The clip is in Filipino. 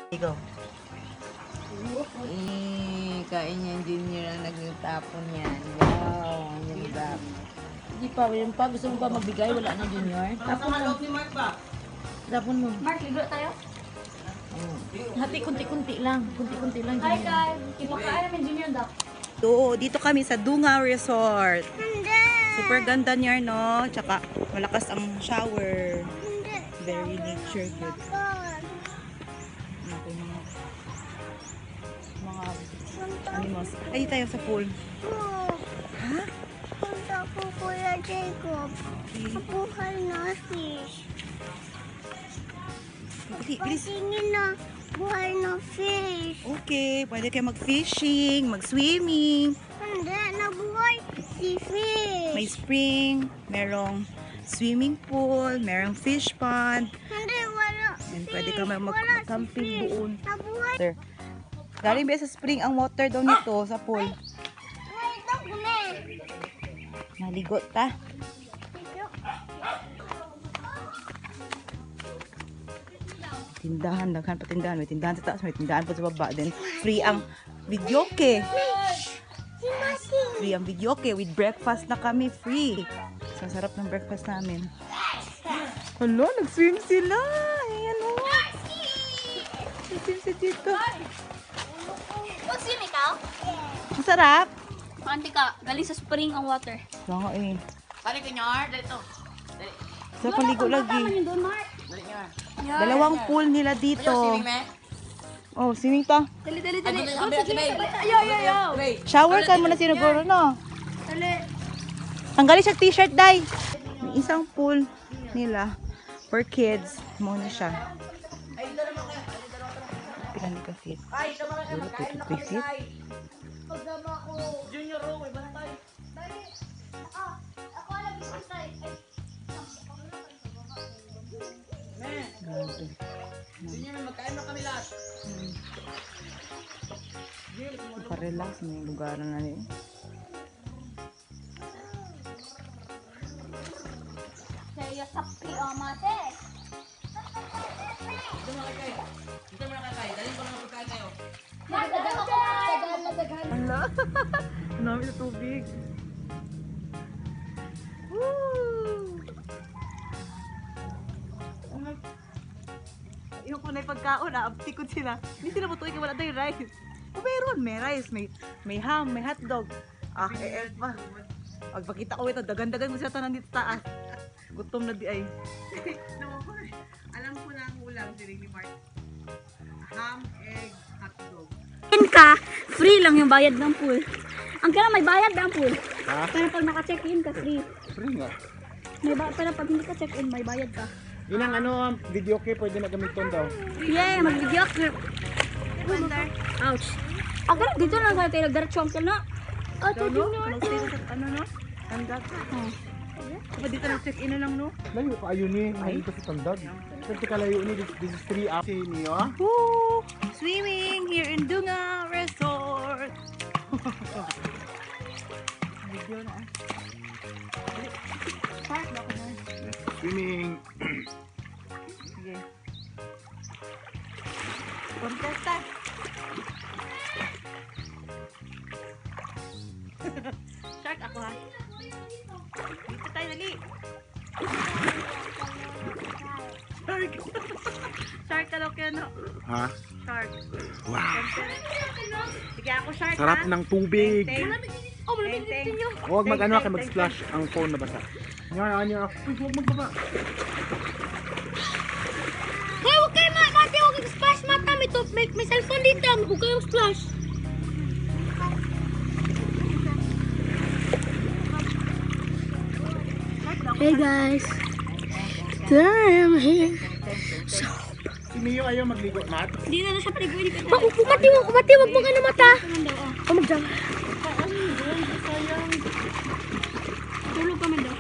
Ikaw. Kain niya yung junior ang nagtapon yan. Wow, ang ganda. Hindi pa, yung pa. Gusto mo ba magbigay? Wala na junior. Tapon mo. Tapon mo. Mark, ligo tayo? Hati, kunti-kunti lang. Kunti-kunti lang Hi junior. guys! Ipakain namin junior daw. Dito kami sa Dunga Resort. Super ganda niya, no? Tsaka malakas ang shower. Very nature good. Naku, mga animals. Ay, tayo sa pool. Ha? Punta ko Kuya Jacob. Kabuhay na fish. Bilis. Patingin na buhay na fish. Okay, pwede kayo mag-fishing, mag-swimming. Hindi, nabuhay si fish. May spring, merong swimming pool, merong fish pond. Hindi, wala And fish. pwede ka Wala mag-camping si fish. doon. Nabuhay. Sir, galing ba sa spring ang water daw nito sa pool? May dog na. Naligot ta. Tindahan, daghan pa tindahan. May tindahan sa taas, may tindahan pa sa baba. Then, free ang videoke. Si Mati. Free ang videoke. With breakfast na kami, free. So, sarap ng breakfast namin. Hala, nag-swim sila. Ayan o. Nag-swim si Tito. Mag-swim ikaw? Masarap. Panti ka, galing sa spring ang water. Baka eh. Pari ka nyar, dito. Sa paligo lagi. Yun doon, Mark. Dali nyar. Dalawang pool nila dito. Swimming, me? Oh, swimming ta. Dali, dali, Ay, dali. dali, Go, ambil, sige, ambil. dali. Ayaw, ayaw, ayaw. Wait. Shower ka muna sinuguro, no? Dali. Tanggalin siya t-shirt, Day. May isang pool nila for kids. Muna siya. Pilan di ka feet? Siguro 2 to 3 feet. Junior, oh, may bantay. Ako lagi sa side. Grabe. Junior, magkain na kami lahat. Pa-relax na yung lugar na niya. Kaya sapi, oh, mate. Dito mo kakay. Dito mo kakay. Dali ko lang pagkain kayo. Mark, dagan ako, Mark. Dagan. Hala! Ang dami na tubig. Woo! Yung kunay pagkaon, abtikod sila. Hindi sila matuloy kaya wala tayong rice. O meron, may rice, may ham, may hotdog. Ah, pa. Pagpakita ko ito, dagan-dagan mo siya tanan dito taas. Gutom na di ay. Alam ko na ang ulam, sinig ni Mark. Ham, egg, hotdog. Ka, free lang yung bayad ng pool. Ang kailangan may bayad ng pool. Pero pag naka-check-in ka, free. Free nga. Pero pag hindi ka check-in, may bayad ka. Yun ang video kay pwede na gamiton daw. Yeah, mag-video clip. Ouch. Ako dito lang sa tayo nagdiretso ang na. Oh, ito No? junior. Ano no? Tandag. Diba dito nag-check-in na lang no? Layo pa ayun ni, dito sa tandag. Pero kalayo ni, this is 3 hours niyo. Woo! Swimming here in Dunga Resort. Video na. Park ba ko na? Swimming. Sige. Contesta. Shark ako ha. Dito tayo dali. Shark. Shark ka daw kaya no? Ha? Shark. Wow. Sige ako shark Sarap ha. ng tubig. Oh, malamig din yun. Huwag mag-ano ka mag-splash ang phone na basa. Yan. Uy, huwag magbaba. Hey, huwag kayo mati, huwag kayo splash mata. May cellphone dito, huwag kayo splash. Hey guys, today I'm here. Si Mio ayaw magligo, Matt. Hindi na siya paliguin. Umati, wag mo ka na mata. O mag-jump. Tulog kami daw.